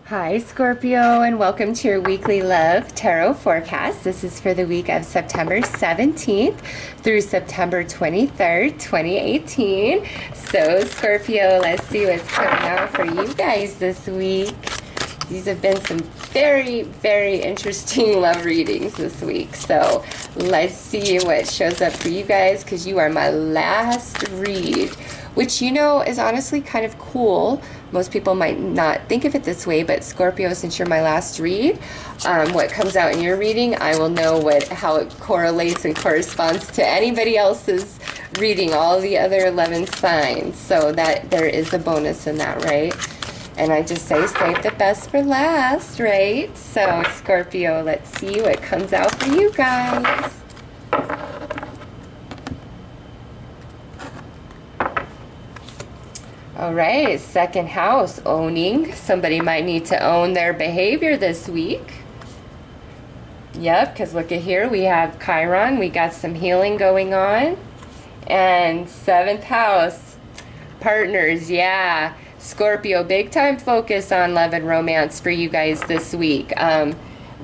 Hi, Scorpio, and welcome to your weekly love tarot forecast. This is for the week of September 17th through September 23rd, 2018. So, Scorpio, let's see what's coming out for you guys this week. These have been some very, very interesting love readings this week. So, let's see what shows up for you guys, because you are my last read, which is honestly kind of cool. Most people might not think of it this way, but Scorpio, since you're my last read, what comes out in your reading, I will know how it correlates and corresponds to anybody else's reading, all the other 11 signs. So that there is a bonus in that, right? And I just say save the best for last, right? So Scorpio, let's see what comes out for you guys. All right, second house, owning. Somebody might need to own their behavior this week. Yep, because look at here, we have Chiron. We got some healing going on. And seventh house, partners, yeah. Scorpio, big time focus on love and romance for you guys this week.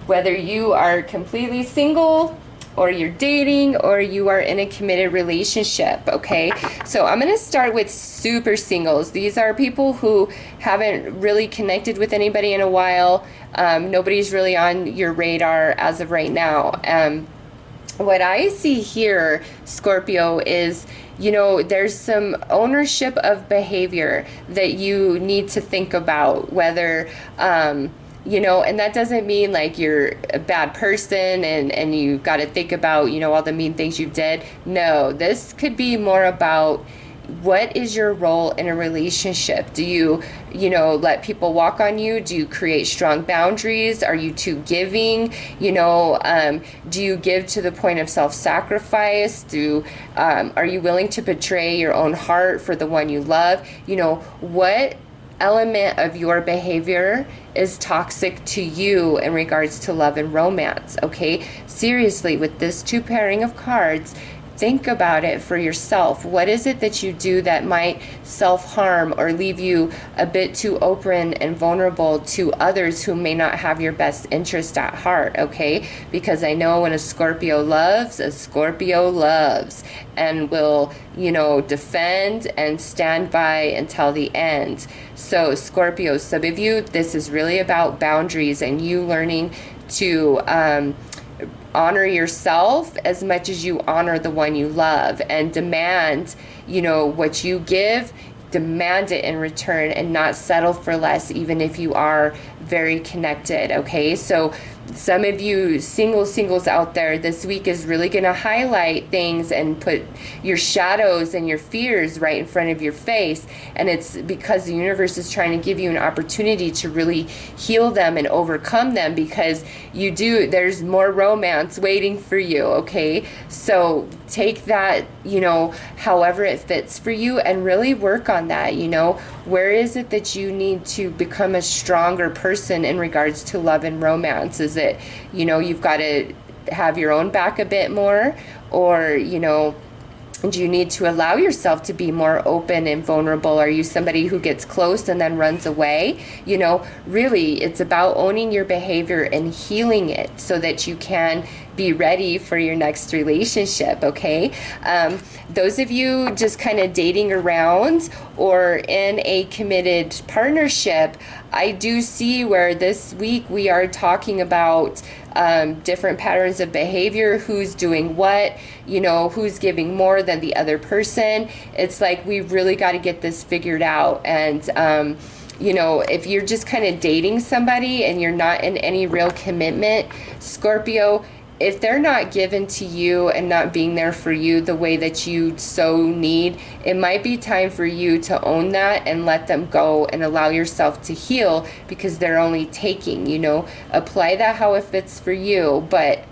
Whether you are completely single, or you're dating, or you are in a committed relationship, okay? So I'm gonna start with super singles. These are people who haven't really connected with anybody in a while. Nobody's really on your radar as of right now. What I see here, Scorpio, is there's some ownership of behavior that you need to think about, whether and that doesn't mean like you're a bad person and you got to think about, all the mean things you did. No, this could be more about what is your role in a relationship? Do you, let people walk on you? Do you create strong boundaries? Are you too giving? Do you give to the point of self-sacrifice? Are you willing to betray your own heart for the one you love? What element of your behavior is toxic to you in regards to love and romance, okay? Seriously, with this two pairing of cards, think about it for yourself. What is it that you do that might self-harm or leave you a bit too open and vulnerable to others who may not have your best interest at heart, okay? Because I know when a Scorpio loves and will, defend and stand by until the end. So Scorpio, some of you, this is really about boundaries and you learning to honor yourself as much as you honor the one you love, and demand, what you give, demand it in return and not settle for less, even if you are very connected, okay? So some of you singles out there, this week is really going to highlight things and put your shadows and your fears right in front of your face. And it's because the universe is trying to give you an opportunity to really heal them and overcome them, because there's more romance waiting for you, okay? So take that, however it fits for you, and really work on that. Where is it that you need to become a stronger person in regards to love and romance? Is it, you've got to have your own back a bit more, or, do you need to allow yourself to be more open and vulnerable? Are you somebody who gets close and then runs away? Really, it's about owning your behavior and healing it so that you can be ready for your next relationship, okay? Those of you just kind of dating around or in a committed partnership, I do see where this week we are talking about different patterns of behavior, who's doing what, who's giving more than the other person. It's like we've really got to get this figured out. And if you're just kind of dating somebody and you're not in any real commitment, Scorpio, if they're not given to you and not being there for you the way that you so need, it might be time for you to own that and let them go and allow yourself to heal, because they're only taking, apply that how it fits for you. But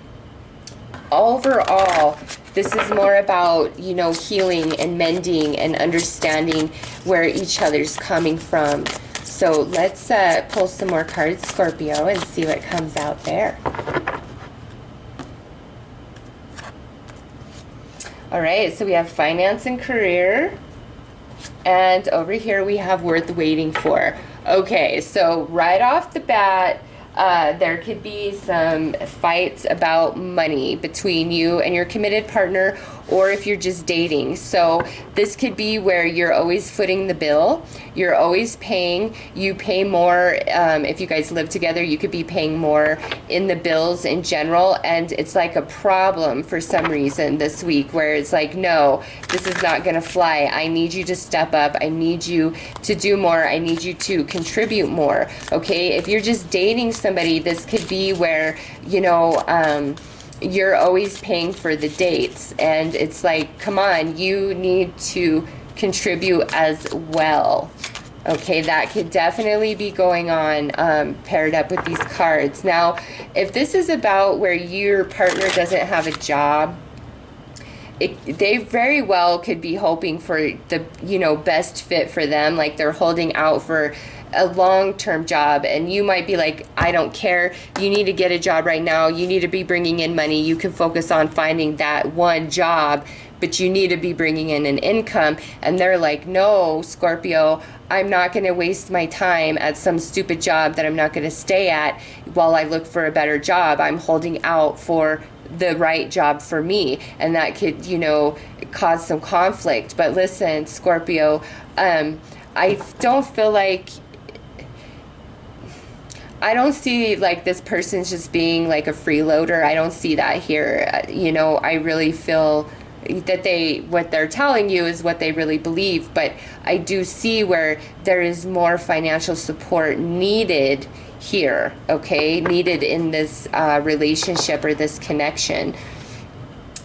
overall, this is more about, healing and mending and understanding where each other's coming from. So let's pull some more cards, Scorpio, and see what comes out there. All right, so we have finance and career. And over here we have worth waiting for. Okay, so right off the bat, there could be some fights about money between you and your committed partner, or if you're just dating. So this could be where you're always footing the bill, you're always paying, you pay more. If you guys live together, you could be paying more in the bills in general, and it's like a problem for some reason this week where it's like, no, this is not gonna fly. I need you to step up. I need you to do more. I need you to contribute more. Okay, if you're just dating somebody, this could be where, you know, you're always paying for the dates, and it's like, come on, you need to contribute as well. Okay, that could definitely be going on, paired up with these cards. Now, if this is about where your partner doesn't have a job, they very well could be hoping for the, you know, best fit for them. Like they're holding out for a long-term job, and you might be like, I don't care, you need to get a job right now, you need to be bringing in money, you can focus on finding that one job, but you need to be bringing in an income. And they're like, no, Scorpio, I'm not going to waste my time at some stupid job that I'm not going to stay at while I look for a better job. I'm holding out for the right job for me, and that could, you know, cause some conflict. But listen, Scorpio, I don't feel like, I don't see like this person's just being like a freeloader. I don't see that here. You know, I really feel that what they're telling you is what they really believe, but I do see where there is more financial support needed here, okay, needed in this relationship or this connection.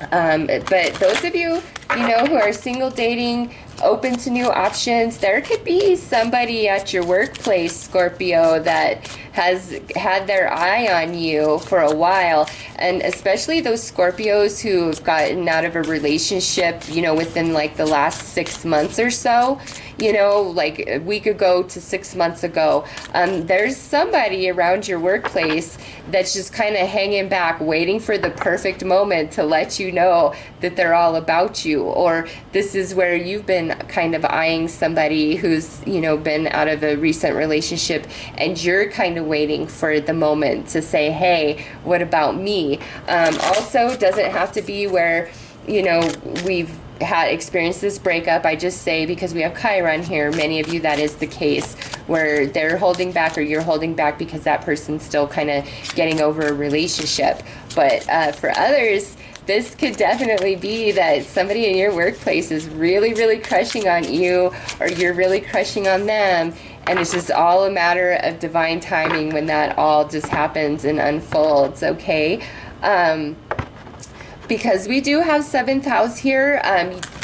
But those of you, you know, who are single, dating, open to new options, there could be somebody at your workplace, Scorpio, that has had their eye on you for a while. And especially those Scorpios who've gotten out of a relationship, you know, within like the last 6 months or so, you know, like a week ago to 6 months ago, there's somebody around your workplace that's just kind of hanging back, waiting for the perfect moment to let you know that they're all about you. Or this is where you've been kind of eyeing somebody who's, you know, been out of a recent relationship, and you're kind of waiting for the moment to say, hey, what about me? Also, doesn't have to be where, you know, we've had experienced this breakup. I just say, because we have Chiron here, many of you that is the case, where they're holding back or you're holding back because that person's still kind of getting over a relationship. But for others, this could definitely be that somebody in your workplace is really, really crushing on you, or you're really crushing on them, and it's just all a matter of divine timing when that all just happens and unfolds, okay? Because we do have 7th house here,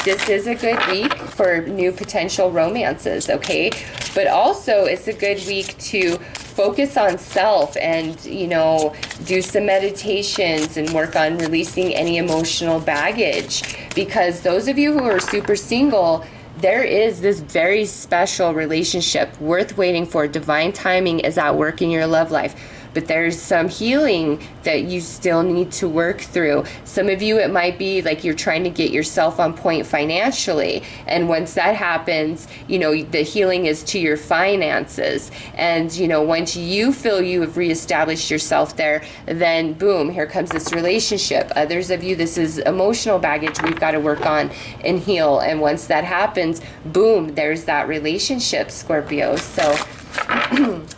this is a good week for new potential romances, okay? But also, it's a good week to focus on self and, you know, do some meditations and work on releasing any emotional baggage. Because those of you who are super single, there is this very special relationship worth waiting for. Divine timing is at work in your love life. But there's some healing that you still need to work through. Some of you, it might be like you're trying to get yourself on point financially. And once that happens, you know, the healing is to your finances. And, you know, once you feel you have reestablished yourself there, then boom, here comes this relationship. Others of you, this is emotional baggage we've got to work on and heal. And once that happens, boom, there's that relationship, Scorpio. So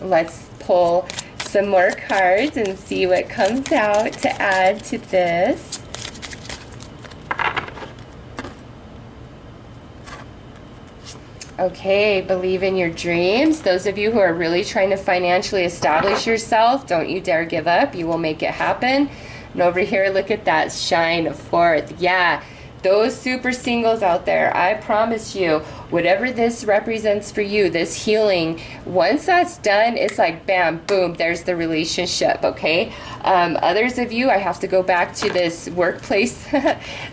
let's pull some more cards and see what comes out to add to this. Okay, believe in your dreams. Those of you who are really trying to financially establish yourself, don't you dare give up. You will make it happen. And over here, look at that, shine forth. Yeah, those super singles out there, I promise you, whatever this represents for you, this healing, once that's done, it's like bam, boom, there's the relationship, okay? Others of you, I have to go back to this workplace.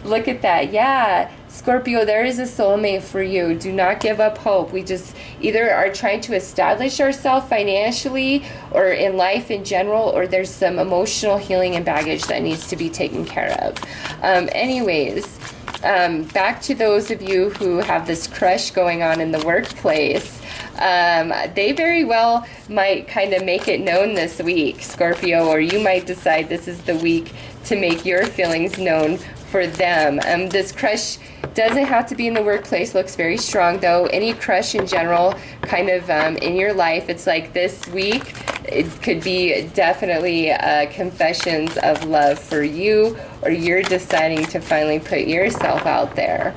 Look at that. Yeah, Scorpio, there is a soulmate for you. Do not give up hope. We just either are trying to establish ourselves financially or in life in general, or there's some emotional healing and baggage that needs to be taken care of. Anyways, back to those of you who have this crush going on in the workplace. They very well might kind of make it known this week, Scorpio, or you might decide this is the week to make your feelings known for them. This crush doesn't have to be in the workplace. Looks very strong though. Any crush in general, kind of in your life, it's like this week it could be definitely confessions of love for you, or you're deciding to finally put yourself out there.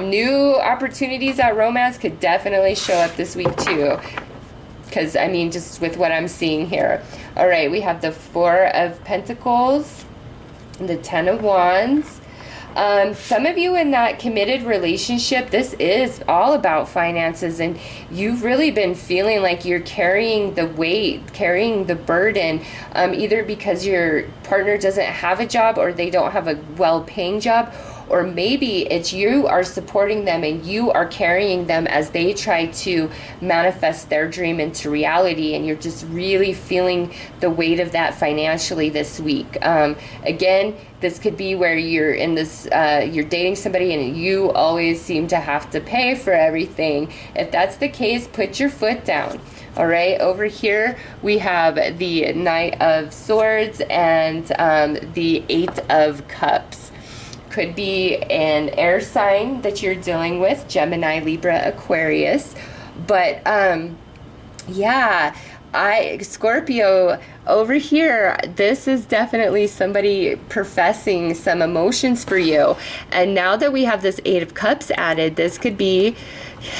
New opportunities at romance could definitely show up this week too, because I mean, just with what I'm seeing here. All right, we have the Four of Pentacles, the Ten of Wands. Some of you in that committed relationship, this is all about finances, and you've really been feeling like you're carrying the weight, carrying the burden, either because your partner doesn't have a job or they don't have a well-paying job, or maybe it's you are supporting them and you are carrying them as they try to manifest their dream into reality, and you're just really feeling the weight of that financially this week. Again, this could be where you're in this, you're dating somebody and you always seem to have to pay for everything. If that's the case, put your foot down. All right, over here we have the Knight of Swords and the Eight of Cups. Could be an air sign that you're dealing with, Gemini, Libra, Aquarius. But yeah, Scorpio, over here, this is definitely somebody professing some emotions for you. And now that we have this Eight of Cups added, this could be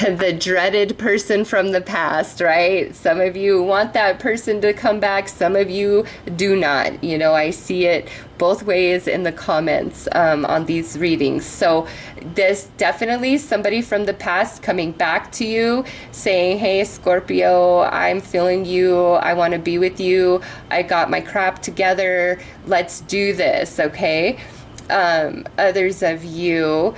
the dreaded person from the past, right? Some of you want that person to come back, some of you do not. You know, I see it both ways in the comments on these readings. So this definitely somebody from the past coming back to you saying, hey Scorpio, I'm feeling you, I want to be with you, I got my crap together, let's do this, okay? Others of you,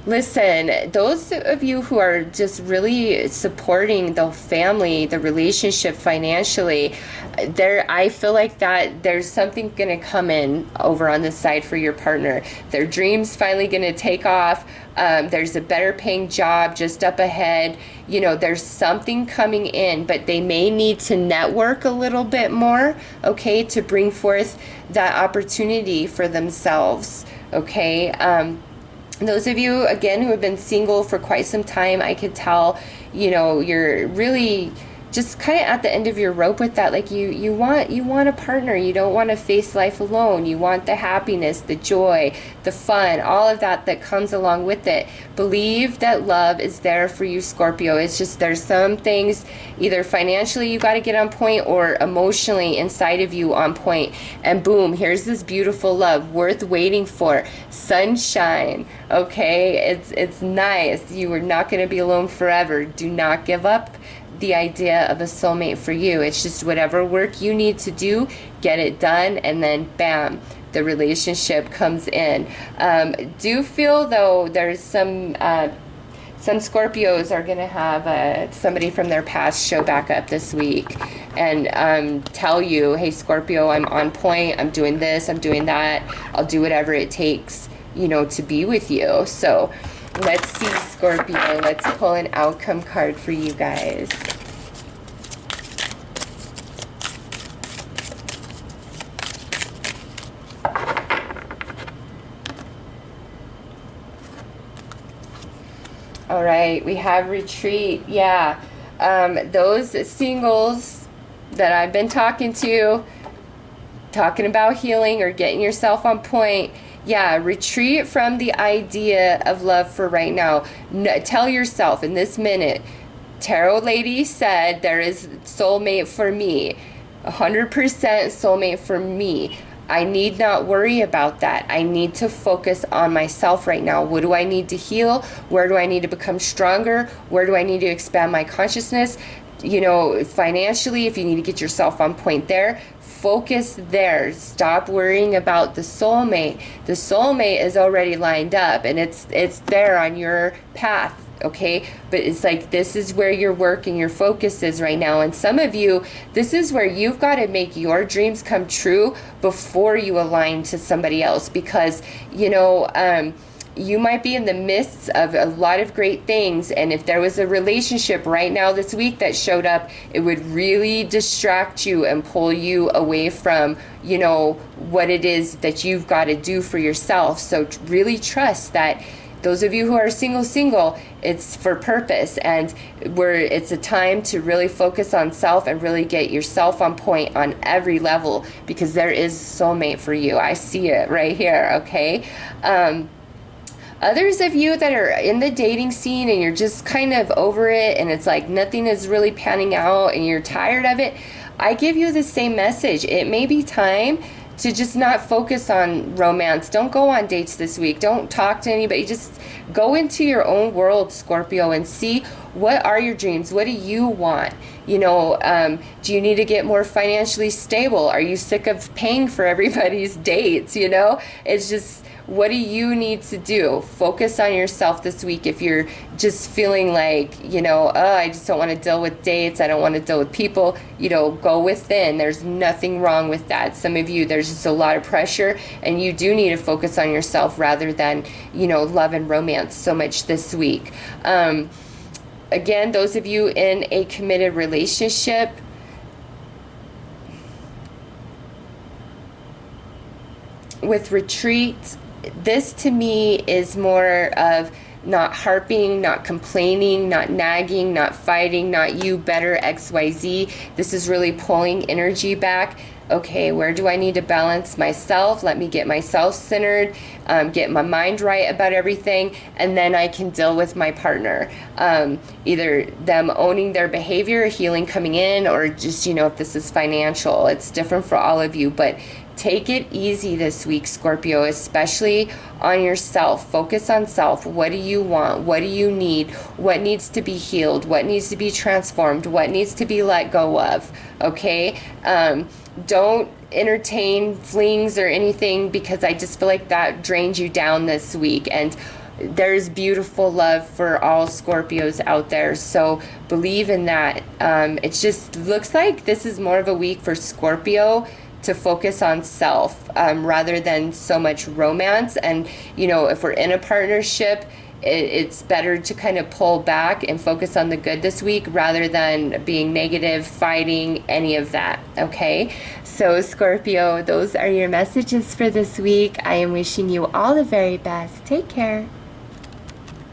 listen, those of you who are just really supporting the family, the relationship financially, I feel like that there's something going to come in over on this side for your partner. Their dreams finally going to take off. There's a better paying job just up ahead. You know, there's something coming in, but they may need to network a little bit more, okay, to bring forth that opportunity for themselves, okay? Those of you, again, who have been single for quite some time, I could tell, you know, you're really just kind of at the end of your rope with that. Like you want a partner. You don't want to face life alone. You want the happiness, the joy, the fun, all of that that comes along with it. Believe that love is there for you, Scorpio. It's just there's some things, either financially you got to get on point, or emotionally inside of you on point. And boom, here's this beautiful love worth waiting for. Sunshine, okay? It's nice. You are not going to be alone forever. Do not give up the idea of a soulmate for you. It's just whatever work you need to do, get it done, and then bam, the relationship comes in. Do feel though there's some Scorpios are going to have somebody from their past show back up this week and tell you, hey Scorpio, I'm on point, I'm doing this, I'm doing that, I'll do whatever it takes, you know, to be with you. So let's see, Scorpio, let's pull an outcome card for you guys. All right, we have retreat. Yeah, those singles that I've been talking to, talking about healing or getting yourself on point, yeah, retreat from the idea of love for right now. Tell yourself in this minute, Tarot Lady said there is soulmate for me, 100% soulmate for me. I need not worry about that. I need to focus on myself right now. What do I need to heal? Where do I need to become stronger? Where do I need to expand my consciousness? You know, financially, if you need to get yourself on point there, focus there. Stop worrying about the soulmate. The soulmate is already lined up and it's there on your path. Okay, but it's like this is where your work and your focus is right now. And some of you, this is where you've got to make your dreams come true before you align to somebody else, because you know you might be in the midst of a lot of great things, and if there was a relationship right now this week that showed up, it would really distract you and pull you away from, you know, what it is that you've got to do for yourself. So really trust that those of you who are single, it's for purpose, and it's a time to really focus on self and really get yourself on point on every level, because there is a soulmate for you. I see it right here, okay? Others of you that are in the dating scene and you're just kind of over it, and it's like nothing is really panning out and you're tired of it, I give you the same message. It may be time to just not focus on romance. Don't go on dates this week. Don't talk to anybody. Just go into your own world, Scorpio, and see what are your dreams. What do you want? You know, do you need to get more financially stable? Are you sick of paying for everybody's dates? You know, it's just, what do you need to do? Focus on yourself this week. If you're just feeling like, you know, oh, I just don't want to deal with dates, I don't want to deal with people, you know, go within. There's nothing wrong with that. Some of you, there's just a lot of pressure, and you do need to focus on yourself rather than, you know, love and romance so much this week. Again, those of you in a committed relationship, with retreat, this to me is more of not harping, not complaining, not nagging, not fighting, not you better XYZ. This is really pulling energy back. Okay, where do I need to balance myself? Let me get myself centered, get my mind right about everything, and then I can deal with my partner. Either them owning their behavior, healing coming in, or just, you know, if this is financial. It's different for all of you, but take it easy this week, Scorpio, especially on yourself. Focus on self. What do you want? What do you need? What needs to be healed? What needs to be transformed? What needs to be let go of? Okay? Don't entertain flings or anything, because I just feel like that drains you down this week. And there's beautiful love for all Scorpios out there, so believe in that. It just looks like this is more of a week for Scorpio to focus on self rather than so much romance. And, you know, if we're in a partnership, it's better to kind of pull back and focus on the good this week rather than being negative, fighting, any of that, okay? So, Scorpio, those are your messages for this week. I am wishing you all the very best. Take care.